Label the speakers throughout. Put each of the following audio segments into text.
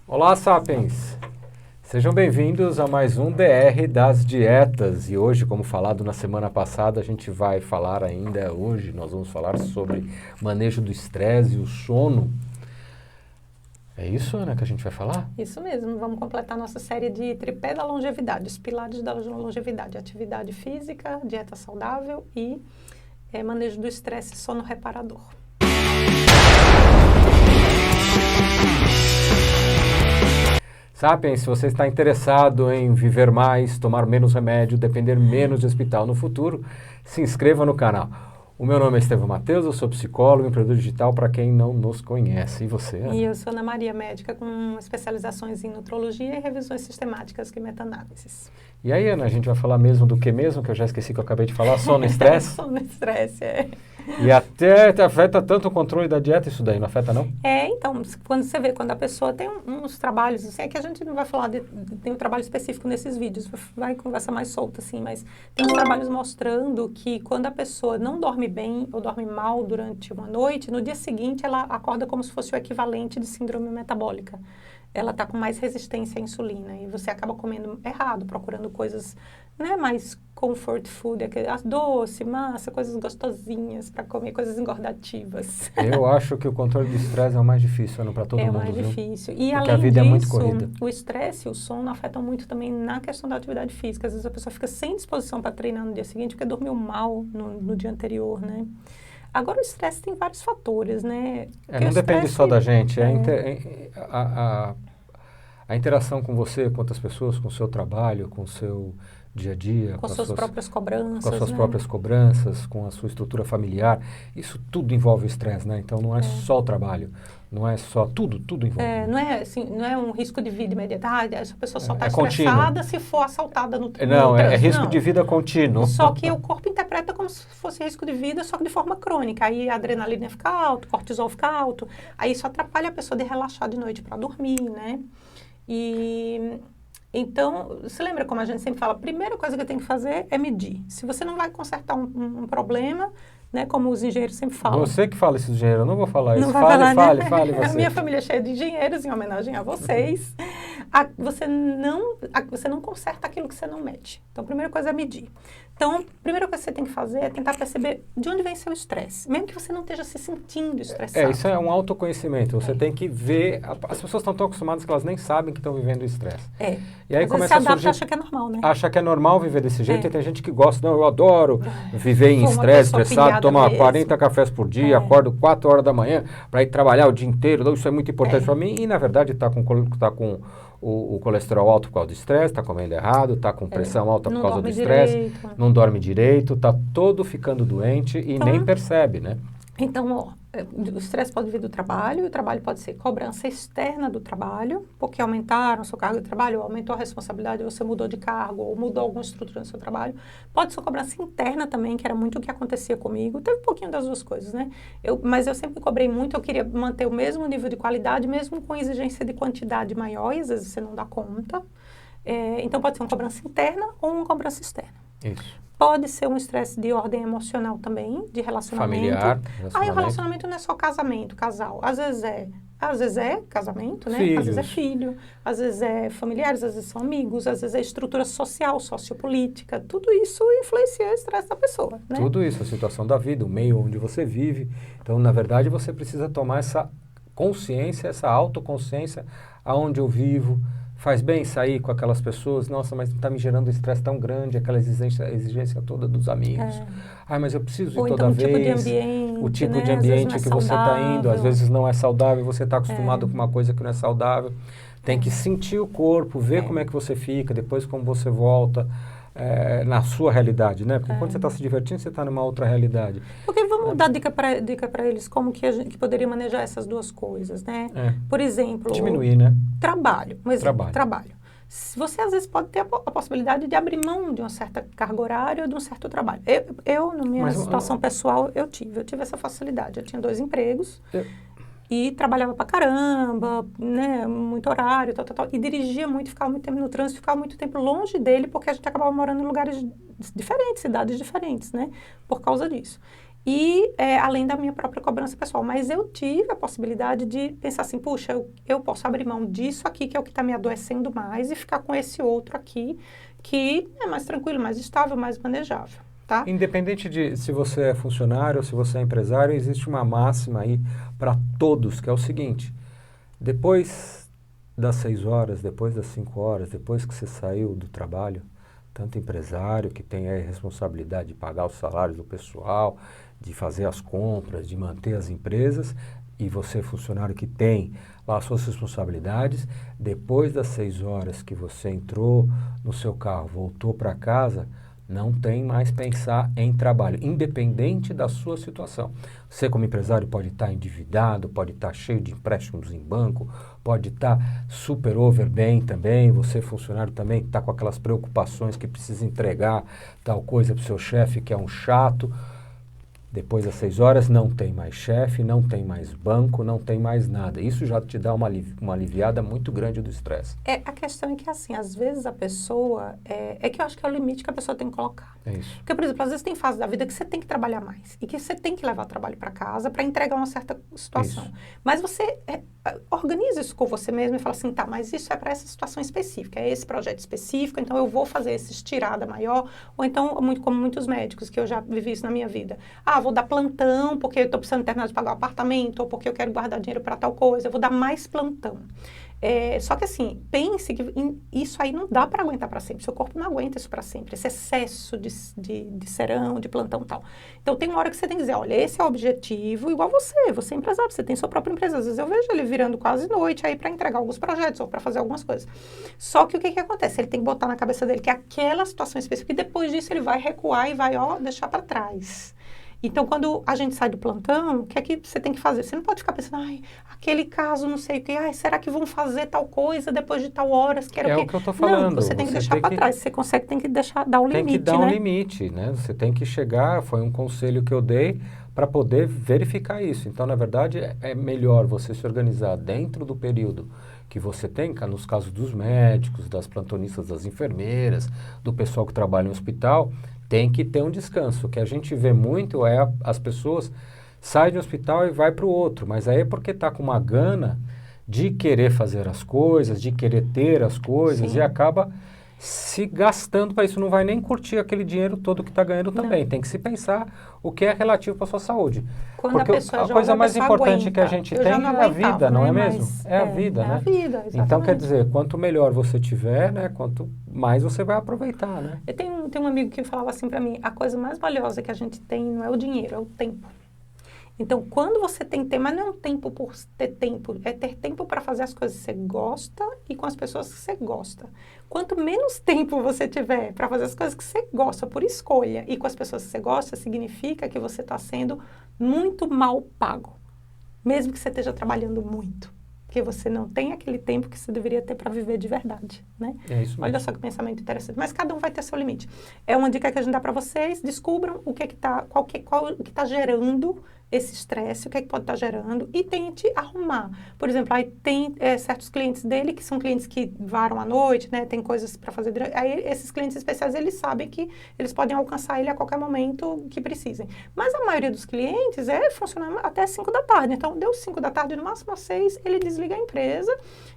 Speaker 1: Olá, Sapiens! Sejam bem-vindos a mais um DR das Dietas. E hoje, como falado na semana passada, a gente vai falar ainda hoje, nós vamos falar sobre manejo do estresse e o sono. É isso, Ana, que a gente vai falar?
Speaker 2: Isso mesmo, vamos completar nossa série de tripé da longevidade, os pilares da longevidade, atividade física, dieta saudável e manejo do estresse e sono reparador.
Speaker 1: Sapiens, se você está interessado em viver mais, tomar menos remédio, depender menos de hospital no futuro, se inscreva no canal. O meu nome é Estevão Matheus, eu sou psicólogo e empreendedor digital para quem não nos conhece. E você, Ana?
Speaker 2: E eu sou Ana Maria, médica com especializações em nutrologia e revisões sistemáticas e meta-análises.
Speaker 1: E aí, Ana, a gente vai falar mesmo do que mesmo, que eu já esqueci que eu acabei de falar, sono e estresse?
Speaker 2: Sono e estresse,
Speaker 1: E até afeta tanto o controle da dieta isso daí, não afeta não?
Speaker 2: Então, quando você vê, quando a pessoa tem uns trabalhos, assim, é que a gente não vai falar de um trabalho específico nesses vídeos, vai conversar mais solta, assim, mas tem uns trabalhos mostrando que quando a pessoa não dorme bem ou dorme mal durante uma noite, no dia seguinte ela acorda como se fosse o equivalente de síndrome metabólica. Ela está com mais resistência à insulina e você acaba comendo errado, procurando coisas, né, mais comfort food, doce, massa, coisas gostosinhas para comer, coisas engordativas.
Speaker 1: Eu acho que o controle do estresse é o mais difícil, Ana, para todo mundo,
Speaker 2: É o mais
Speaker 1: viu?
Speaker 2: difícil. E
Speaker 1: porque
Speaker 2: além
Speaker 1: a vida
Speaker 2: disso,
Speaker 1: é muito corrida.
Speaker 2: o estresse e o sono afetam muito também na questão da atividade física. Às vezes a pessoa fica sem disposição para treinar no dia seguinte porque dormiu mal no dia anterior, né? Agora, o estresse tem vários fatores, né?
Speaker 1: Não depende só da gente. A interação com você, com outras pessoas, com o seu trabalho, com o seu dia a dia.
Speaker 2: Com suas próprias cobranças,
Speaker 1: com as suas
Speaker 2: né?
Speaker 1: próprias cobranças, com a sua estrutura familiar. Isso tudo envolve o estresse, né? Então, não é só o trabalho. Não é só... Tudo envolve.
Speaker 2: Não é assim, não é um risco de vida imediato. Essa pessoa só está
Speaker 1: contínuo.
Speaker 2: estressada se for assaltada no trânsito.
Speaker 1: Não, é risco de vida contínuo.
Speaker 2: Só que o corpo interpreta como se fosse risco de vida, só que de forma crônica. Aí a adrenalina fica alta, o cortisol fica alto. Aí isso atrapalha a pessoa de relaxar de noite para dormir, né? Então, você lembra como a gente sempre fala? A primeira coisa que tem que fazer é medir. Se você não vai consertar um problema, né, como os engenheiros sempre falam.
Speaker 1: Você que fala isso, engenheiro, eu não vou falar isso.
Speaker 2: Não vai falar,
Speaker 1: fale
Speaker 2: né?
Speaker 1: você.
Speaker 2: A minha família é cheia de engenheiros, em homenagem a vocês. Você não conserta aquilo que você não mede. Então, a primeira coisa é medir. Então, a primeira coisa que você tem que fazer é tentar perceber de onde vem seu estresse. Mesmo que você não esteja se sentindo estressado.
Speaker 1: Isso é um autoconhecimento. Você tem que ver... As pessoas estão tão acostumadas que elas nem sabem que estão vivendo o estresse.
Speaker 2: E
Speaker 1: aí começa a surgir...
Speaker 2: acha que é normal, né?
Speaker 1: Acha que é normal viver desse jeito. E tem gente que gosta. Não, eu adoro viver em estresse, estressado, tomar 40 cafés por dia, acordo 4 horas da manhã para ir trabalhar o dia inteiro. Isso é muito importante para mim. E, na verdade, está com o colesterol alto por causa do estresse, está comendo errado, está com pressão alta por causa do estresse, não dorme direito, está todo ficando doente e nem percebe, né?
Speaker 2: Então, o estresse pode vir do trabalho, e o trabalho pode ser cobrança externa do trabalho, porque aumentaram o seu cargo de trabalho, ou aumentou a responsabilidade, você mudou de cargo, ou mudou alguma estrutura no seu trabalho. Pode ser cobrança interna também, que era muito o que acontecia comigo. Teve um pouquinho das duas coisas, né? Mas eu sempre cobrei muito, eu queria manter o mesmo nível de qualidade, mesmo com exigência de quantidade maior, e às vezes você não dá conta. Então, pode ser uma cobrança interna ou uma cobrança externa.
Speaker 1: Isso.
Speaker 2: Pode ser um estresse de ordem emocional também, de relacionamento.
Speaker 1: Familiar.
Speaker 2: O relacionamento não é só casamento, casal. Às vezes é casamento, né?
Speaker 1: Filhos.
Speaker 2: Às vezes é filho, às vezes é familiares, às vezes são amigos, às vezes é estrutura social, sociopolítica. Tudo isso influencia o estresse da pessoa, né?
Speaker 1: Tudo isso, a situação da vida, o meio onde você vive. Então, na verdade, você precisa tomar essa consciência, essa autoconsciência, aonde eu vivo. Faz bem sair com aquelas pessoas, nossa, mas está me gerando um estresse tão grande, aquela exigência toda dos amigos. Mas eu preciso ir toda vez. O tipo de ambiente que você está indo, às vezes não é saudável, você está acostumado com uma coisa que não é saudável. Tem que sentir o corpo, ver como é que você fica, depois como você volta na sua realidade, né? Porque quando você está se divertindo, você está numa outra realidade.
Speaker 2: Porque vamos dar dica para eles como que poderia manejar essas duas coisas, né? Por exemplo...
Speaker 1: Diminuir, né?
Speaker 2: Trabalho. Um exemplo, trabalho. Você, às vezes, pode ter a possibilidade de abrir mão de uma certa carga horária ou de um certo trabalho. Na minha situação pessoal, eu tive essa facilidade. Eu tinha 2 empregos e trabalhava pra caramba, né, muito horário, tal, e dirigia muito, ficava muito tempo no trânsito, ficava muito tempo longe dele, porque a gente acabava morando em lugares diferentes, cidades diferentes, né, por causa disso. e além da minha própria cobrança pessoal. Mas eu tive a possibilidade de pensar assim, puxa, eu posso abrir mão disso aqui, que é o que está me adoecendo mais, e ficar com esse outro aqui, que é mais tranquilo, mais estável, mais manejável, tá?
Speaker 1: Independente de se você é funcionário ou se você é empresário, existe uma máxima aí para todos, que é o seguinte: depois das 6 horas, depois das 5 horas, depois que você saiu do trabalho, tanto empresário que tem a responsabilidade de pagar os salários do pessoal, de fazer as compras, de manter as empresas, e você funcionário que tem lá as suas responsabilidades, depois das 6 horas que você entrou no seu carro, voltou para casa, não tem mais pensar em trabalho, independente da sua situação. Você como empresário pode estar endividado, pode estar cheio de empréstimos em banco, pode estar super over bem também, você funcionário também está com aquelas preocupações que precisa entregar tal coisa para o seu chefe que é um chato. Depois das 6 horas não tem mais chefe, não tem mais banco, não tem mais nada. Isso já te dá uma aliviada muito grande do estresse.
Speaker 2: A questão é que, assim, às vezes a pessoa... É que eu acho que é o limite que a pessoa tem que colocar.
Speaker 1: É isso.
Speaker 2: Porque, por exemplo, às vezes tem fases da vida que você tem que trabalhar mais. E que você tem que levar o trabalho para casa para entregar uma certa situação.
Speaker 1: Isso.
Speaker 2: Mas você organiza isso com você mesmo e fala assim, tá, mas isso é para essa situação específica. É esse projeto específico, então eu vou fazer essa estirada maior. Ou então, como muitos médicos, que eu já vivi isso na minha vida. Ah, vou dar plantão porque eu estou precisando terminar de pagar o apartamento, ou porque eu quero guardar dinheiro para tal coisa. Eu vou dar mais plantão. Só que assim, pense que isso aí não dá para aguentar para sempre. Seu corpo não aguenta isso para sempre. Esse excesso de serão, de plantão e tal. Então tem uma hora que você tem que dizer, olha, esse é o objetivo, igual você é empresário, você tem sua própria empresa. Às vezes eu vejo ele virando quase noite aí para entregar alguns projetos ou para fazer algumas coisas. Só que o que acontece? Ele tem que botar na cabeça dele que aquela situação específica, e depois disso ele vai recuar e vai, deixar para trás. Então, quando a gente sai do plantão, o que é que você tem que fazer? Você não pode ficar pensando, aquele caso, não sei o quê, será que vão fazer tal coisa depois de tal hora?
Speaker 1: É o que eu estou falando.
Speaker 2: Não, você tem que deixar para trás. Você tem que dar o limite,
Speaker 1: tem que dar um
Speaker 2: né?
Speaker 1: limite, né? Você tem que chegar, foi um conselho que eu dei para poder verificar isso. Então, na verdade, é melhor você se organizar dentro do período que você tem, nos casos dos médicos, das plantonistas, das enfermeiras, do pessoal que trabalha no hospital, tem que ter um descanso. O que a gente vê muito é as pessoas saem do hospital e vai para o outro, mas aí é porque está com uma gana de querer fazer as coisas, de querer ter as coisas,
Speaker 2: Sim.
Speaker 1: e acaba se gastando para isso, não vai nem curtir aquele dinheiro todo que está ganhando também. Tem que se pensar o que é relativo para a sua saúde.
Speaker 2: Quando
Speaker 1: porque
Speaker 2: a pessoa
Speaker 1: a coisa mais importante
Speaker 2: aguenta.
Speaker 1: que a gente
Speaker 2: Eu
Speaker 1: tem
Speaker 2: já não
Speaker 1: é a vida,
Speaker 2: aguentava,
Speaker 1: não
Speaker 2: né?
Speaker 1: é mesmo?
Speaker 2: Mas
Speaker 1: É a vida, né?
Speaker 2: É a vida, exatamente.
Speaker 1: Então, quer dizer, quanto melhor você tiver, né, quanto mais você vai aproveitar, né?
Speaker 2: Eu tenho um amigo que falava assim para mim, a coisa mais valiosa que a gente tem não é o dinheiro, é o tempo. Então, quando você tem tempo, mas não é um tempo por ter tempo, é ter tempo para fazer as coisas que você gosta e com as pessoas que você gosta. Quanto menos tempo você tiver para fazer as coisas que você gosta por escolha e com as pessoas que você gosta, significa que você está sendo muito mal pago, mesmo que você esteja trabalhando muito. Porque você não tem aquele tempo que você deveria ter para viver de verdade, né?
Speaker 1: É isso mesmo.
Speaker 2: Olha só que pensamento interessante. Mas cada um vai ter seu limite. É uma dica que a gente dá para vocês. Descubram o que o que está gerando esse estresse, o que pode estar gerando e tente arrumar. Por exemplo, aí tem certos clientes dele que são clientes que varam à noite, né? Tem coisas para fazer durante... Aí esses clientes especiais, eles sabem que eles podem alcançar ele a qualquer momento que precisem. Mas a maioria dos clientes funciona até 5 da tarde. Então, deu 5 da tarde, no máximo às 6, ele desliga a empresa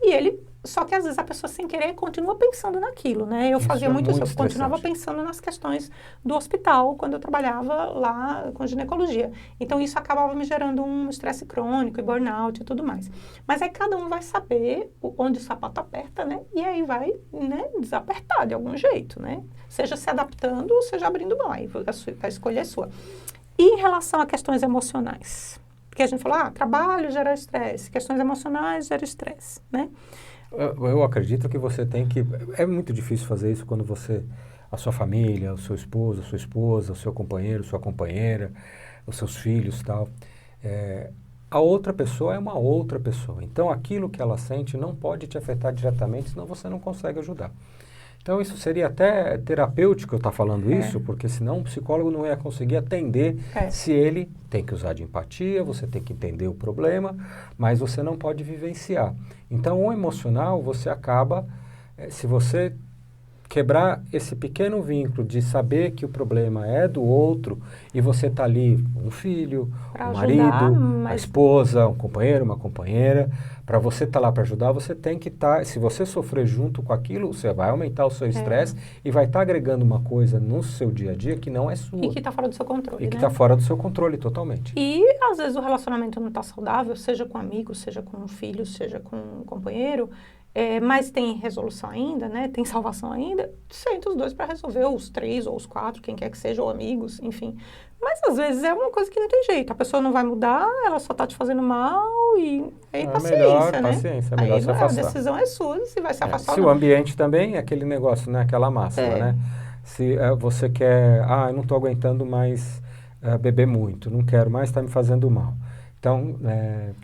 Speaker 2: e ele... Só que às vezes a pessoa sem querer continua pensando naquilo, né? Eu fazia muito isso, eu continuava pensando nas questões do hospital quando eu trabalhava lá com ginecologia. Então isso acabava me gerando um estresse crônico e burnout e tudo mais. Mas aí cada um vai saber onde o sapato aperta, né? E aí vai, né, desapertar de algum jeito, né? Seja se adaptando ou seja abrindo mão, aí a escolha é sua. E em relação a questões emocionais? Porque a gente falou, trabalho gera estresse, questões emocionais gera estresse, né?
Speaker 1: Eu acredito que você tem que... É muito difícil fazer isso quando você... A sua família, o seu esposo, a sua esposa, o seu companheiro, sua companheira, os seus filhos e tal. A outra pessoa é uma outra pessoa. Então, aquilo que ela sente não pode te afetar diretamente, senão você não consegue ajudar. Então, isso seria até terapêutico eu estar falando isso, porque senão o psicólogo não ia conseguir atender se ele tem que usar de empatia, você tem que entender o problema, mas você não pode vivenciar. Então, o emocional, você acaba, se você quebrar esse pequeno vínculo de saber que o problema é do outro e você tá ali, um filho,
Speaker 2: Pra
Speaker 1: um
Speaker 2: ajudar,
Speaker 1: marido, a
Speaker 2: mas
Speaker 1: esposa, um companheiro, uma companheira, para você estar lá para ajudar, você tem que estar, se você sofrer junto com aquilo, você vai aumentar o seu estresse e vai estar agregando uma coisa no seu dia a dia que não é sua.
Speaker 2: e que tá fora do seu controle,
Speaker 1: E que
Speaker 2: né?
Speaker 1: está fora do seu controle totalmente.
Speaker 2: E às vezes o relacionamento não está saudável, seja com amigos, seja com um filho, seja com um companheiro, mas tem resolução ainda, né? Tem salvação ainda, senta os dois para resolver, ou os três, ou os quatro, quem quer que seja, ou amigos, enfim. Mas às vezes é uma coisa que não tem jeito, a pessoa não vai mudar, ela só está te fazendo mal e aí paciência,
Speaker 1: melhor,
Speaker 2: né?
Speaker 1: paciência, é melhor se
Speaker 2: A
Speaker 1: afastar.
Speaker 2: decisão é sua, se vai se afastar
Speaker 1: Se
Speaker 2: ou
Speaker 1: o
Speaker 2: não.
Speaker 1: ambiente também é aquele negócio, né? Aquela máxima, né? Se você quer, eu não estou aguentando mais beber muito, não quero mais, está me fazendo mal. Então,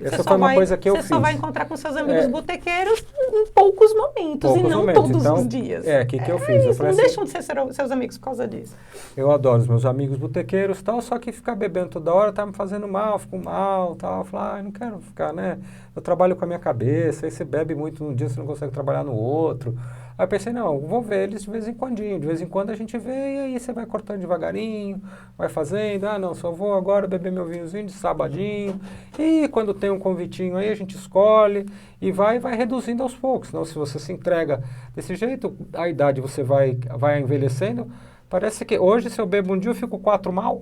Speaker 1: essa foi uma coisa que eu fiz.
Speaker 2: Você só vai encontrar com seus amigos botequeiros em poucos momentos e não todos os dias.
Speaker 1: O que eu fiz?
Speaker 2: Isso, não deixam de ser seus amigos por causa disso.
Speaker 1: Eu adoro os meus amigos botequeiros e tal, só que ficar bebendo toda hora tá me fazendo mal, fico mal tal. Eu falo, não quero ficar, né? Eu trabalho com a minha cabeça, aí você bebe muito num dia, você não consegue trabalhar no outro. Aí eu pensei, não, vou ver eles de vez em quando. De vez em quando a gente vê e aí você vai cortando devagarinho, vai fazendo. Não, só vou agora beber meu vinhozinho de sabadinho. E quando tem um convitinho aí, a gente escolhe e vai reduzindo aos poucos. Senão, se você se entrega desse jeito, a idade você vai envelhecendo. Parece que hoje, se eu bebo um dia, eu fico 4 mal.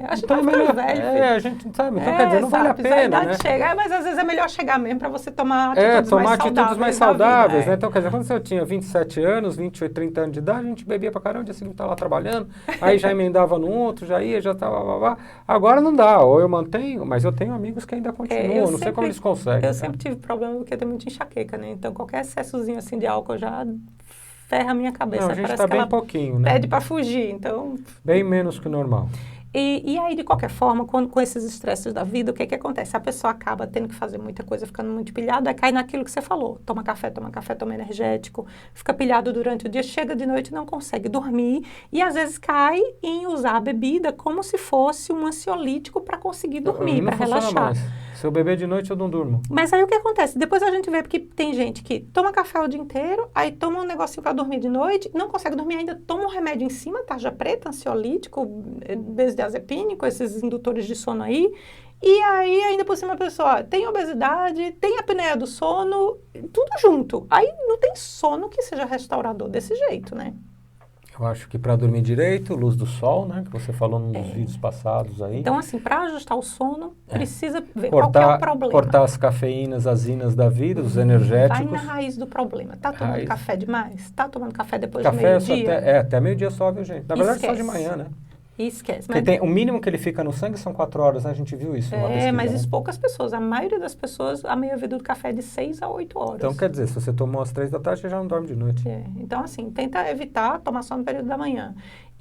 Speaker 2: A gente
Speaker 1: Então
Speaker 2: vai ficando velho.
Speaker 1: a gente sabe. Então, quer dizer, não vale a
Speaker 2: A
Speaker 1: pena,
Speaker 2: idade
Speaker 1: né?
Speaker 2: chega, mas às vezes é melhor chegar mesmo para você tomar atitudes
Speaker 1: tomar atitudes mais saudáveis, né?
Speaker 2: né?
Speaker 1: Então, quer dizer, quando eu tinha 27 anos, 28, 30 anos de idade, a gente bebia pra caramba, dia seguinte estava lá trabalhando, aí já emendava no outro, já ia, já tava, Agora não dá, ou eu mantenho, mas eu tenho amigos que ainda continuam, não sei como eles conseguem.
Speaker 2: Eu sempre tive problema porque eu tenho muita enxaqueca, né? Então, qualquer excessozinho assim de álcool já ferra a minha cabeça.
Speaker 1: Não, a gente
Speaker 2: Parece
Speaker 1: tá
Speaker 2: que
Speaker 1: bem
Speaker 2: ela
Speaker 1: pouquinho, né?
Speaker 2: pede para fugir, então...
Speaker 1: Bem menos que o normal.
Speaker 2: E aí, de qualquer forma, com esses estresses da vida, o que acontece? A pessoa acaba tendo que fazer muita coisa, ficando muito pilhada, aí cai naquilo que você falou. Toma café, toma energético, fica pilhado durante o dia, chega de noite e não consegue dormir. E às vezes cai em usar a bebida como se fosse um ansiolítico para conseguir dormir, para relaxar.
Speaker 1: Mais. Se eu beber de noite, eu não durmo.
Speaker 2: Mas aí o que acontece? Depois a gente vê porque tem gente que toma café o dia inteiro, aí toma um negocinho para dormir de noite, não consegue dormir ainda, toma um remédio em cima, tarja preta, ansiolítico, benzodiazepínico, esses indutores de sono aí. E aí, ainda por cima, a pessoa tem obesidade, tem apneia do sono, tudo junto. Aí não tem sono que seja restaurador desse jeito, né?
Speaker 1: Eu acho que para dormir direito, luz do sol, né? Que você falou nos vídeos passados aí.
Speaker 2: Então, assim, para ajustar o sono, precisa ver qual que é o problema.
Speaker 1: Cortar as cafeínas, as inas da vida, os energéticos.
Speaker 2: Vai na raiz do problema. Tá tomando café demais? Tá tomando café depois do
Speaker 1: meio-dia?
Speaker 2: Até
Speaker 1: meio-dia só, viu, gente? Na verdade, só de manhã, né?
Speaker 2: Esquece.
Speaker 1: Porque o mínimo que ele fica no sangue são 4 horas, né? A gente viu isso numa pesquisa,
Speaker 2: mas isso
Speaker 1: né?
Speaker 2: poucas pessoas. A maioria das pessoas, a meia-vida do café é de 6 a 8 horas.
Speaker 1: Então, quer dizer, se você tomou às 3 da tarde, você já não dorme de noite.
Speaker 2: Então, assim, tenta evitar tomar só no período da manhã.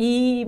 Speaker 2: E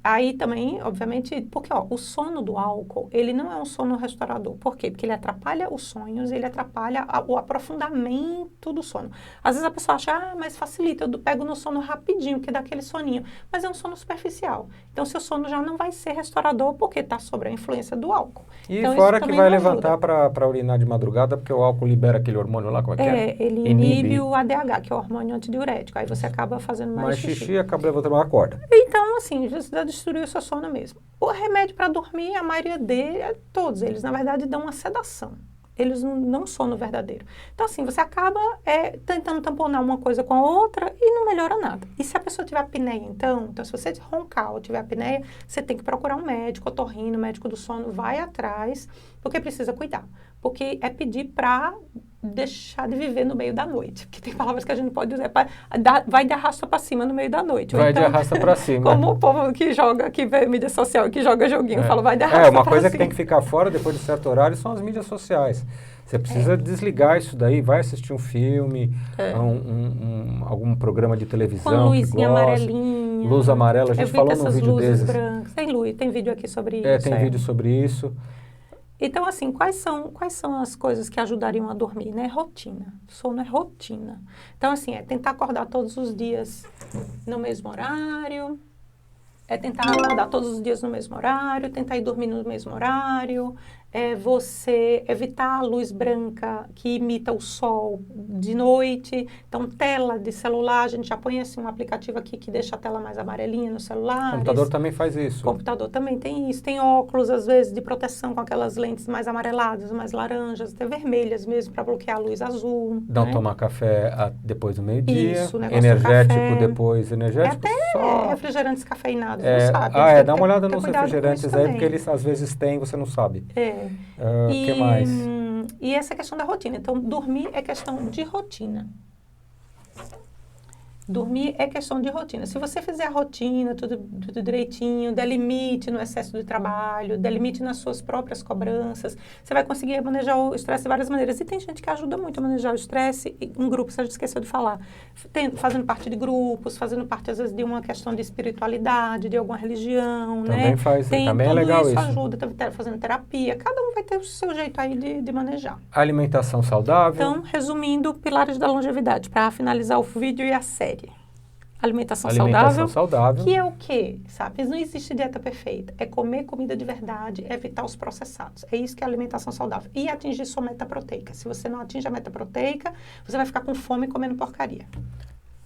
Speaker 2: aí também, obviamente, porque o sono do álcool, ele não é um sono restaurador. Por quê? Porque ele atrapalha os sonhos, ele atrapalha o aprofundamento do sono. Às vezes a pessoa acha, mas facilita, eu pego no sono rapidinho, que dá aquele soninho. Mas é um sono superficial. Então, seu sono já não vai ser restaurador porque está sob a influência do álcool.
Speaker 1: E
Speaker 2: então,
Speaker 1: fora que vai levantar para urinar de madrugada, porque o álcool libera aquele hormônio lá, como é que é?
Speaker 2: Ele inibe o ADH, que é o hormônio antidiurético. Aí você acaba fazendo mais xixi.
Speaker 1: Acaba levantando uma corda.
Speaker 2: Então, assim, já destruiu o seu sono mesmo. O remédio para dormir, a maioria dele, todos eles, na verdade, dão uma sedação. Eles não sono verdadeiro. Então, assim, você acaba tentando tamponar uma coisa com a outra e não melhora nada. E se a pessoa tiver apneia, então se você roncar ou tiver apneia, você tem que procurar um médico, otorrino, médico do sono, vai atrás, porque precisa cuidar. Porque é pedir para deixar de viver no meio da noite. Porque tem palavras que a gente pode usar, vai de arrasta para cima no meio da noite.
Speaker 1: Vai de arrasta para cima.
Speaker 2: Como o povo que vê mídia social, que joga joguinho, fala vai de arrasta para cima.
Speaker 1: Uma coisa que tem que ficar fora depois de certo horário são as mídias sociais. Você precisa desligar isso daí, vai assistir um filme, algum programa de televisão
Speaker 2: com luzinha amarelinha.
Speaker 1: Luz amarela, a gente falou num vídeo desses.
Speaker 2: Brancas. Tem vídeo aqui sobre isso.
Speaker 1: Tem vídeo sobre isso.
Speaker 2: Então, assim, quais são as coisas que ajudariam a dormir, né? Rotina. Sono é rotina. Então, assim, tentar acordar todos os dias no mesmo horário, tentar acordar todos os dias no mesmo horário, tentar ir dormir no mesmo horário, é você evitar a luz branca que imita o sol de noite. Então, tela de celular, a gente já põe assim, um aplicativo aqui que deixa a tela mais amarelinha no celular.
Speaker 1: O computador também faz isso.
Speaker 2: O computador também tem isso. Tem óculos, às vezes, de proteção com aquelas lentes mais amareladas, mais laranjas, até vermelhas mesmo, para bloquear a luz azul.
Speaker 1: Não
Speaker 2: né?
Speaker 1: tomar café depois do meio-dia.
Speaker 2: Isso, o negócio
Speaker 1: energético
Speaker 2: do café.
Speaker 1: depois, energético
Speaker 2: Até
Speaker 1: só...
Speaker 2: refrigerantes cafeinados,
Speaker 1: É,
Speaker 2: não sabe?
Speaker 1: dá uma olhada nos
Speaker 2: cuidado com
Speaker 1: refrigerantes
Speaker 2: isso
Speaker 1: aí,
Speaker 2: também.
Speaker 1: porque eles às vezes têm, você não sabe.
Speaker 2: E,
Speaker 1: que mais?
Speaker 2: E essa questão da rotina. Então, dormir é questão de rotina. Dormir é questão de rotina. Se você fizer a rotina, tudo direitinho, der limite no excesso de trabalho, der limite nas suas próprias cobranças, você vai conseguir manejar o estresse de várias maneiras. E tem gente que ajuda muito a manejar o estresse em grupos, a gente esqueceu de falar. Fazendo parte de grupos, fazendo parte, às vezes, de uma questão de espiritualidade, de alguma religião,
Speaker 1: Também
Speaker 2: né?
Speaker 1: faz,
Speaker 2: Tem
Speaker 1: também é
Speaker 2: tudo
Speaker 1: legal
Speaker 2: isso.
Speaker 1: isso.
Speaker 2: Ajuda, fazendo terapia. Cada um vai ter o seu jeito aí de manejar.
Speaker 1: Alimentação saudável.
Speaker 2: Então, resumindo, pilares da longevidade, para finalizar o vídeo e a série. Alimentação saudável, que é o quê? Sabe? Não existe dieta perfeita. É comer comida de verdade, evitar os processados. É isso que é alimentação saudável. E atingir sua meta proteica. Se você não atinge a meta proteica, você vai ficar com fome comendo porcaria.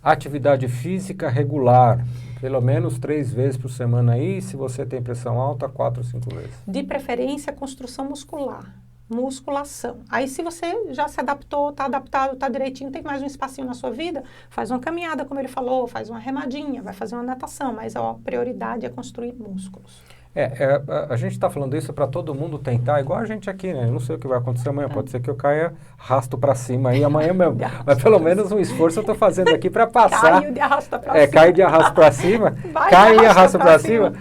Speaker 1: Atividade física regular. Pelo menos 3 vezes por semana aí. Se você tem pressão alta, 4 ou 5 vezes.
Speaker 2: De preferência, construção muscular. Musculação. Aí, se você já se adaptou, está adaptado, está direitinho, tem mais um espacinho na sua vida, faz uma caminhada, como ele falou, faz uma remadinha, vai fazer uma natação, mas a prioridade é construir músculos.
Speaker 1: A gente está falando isso para todo mundo tentar, igual a gente aqui, né? Eu não sei o que vai acontecer amanhã, pode ser que eu caia rasto para cima aí amanhã mesmo. Mas pelo menos um esforço eu estou fazendo aqui para passar.
Speaker 2: Caio de arrasto para cima.
Speaker 1: Caio de arrasto para cima, caio e arrasto para cima.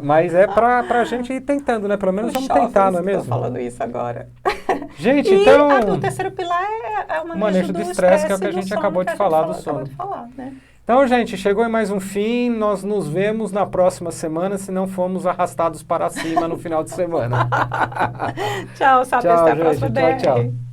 Speaker 1: Mas é para a gente ir tentando, né? Pelo menos vamos tentar, não é mesmo?
Speaker 2: Estou falando isso agora.
Speaker 1: Gente,
Speaker 2: e
Speaker 1: então...
Speaker 2: o terceiro pilar é o
Speaker 1: manejo do estresse, que é o que a gente acabou de falar do sono.
Speaker 2: Né?
Speaker 1: Então, gente, chegou em mais um fim. Nós nos vemos na próxima semana, se não formos arrastados para cima no final de semana.
Speaker 2: Tchau, Sabe? Até a próxima.
Speaker 1: Tchau, tchau.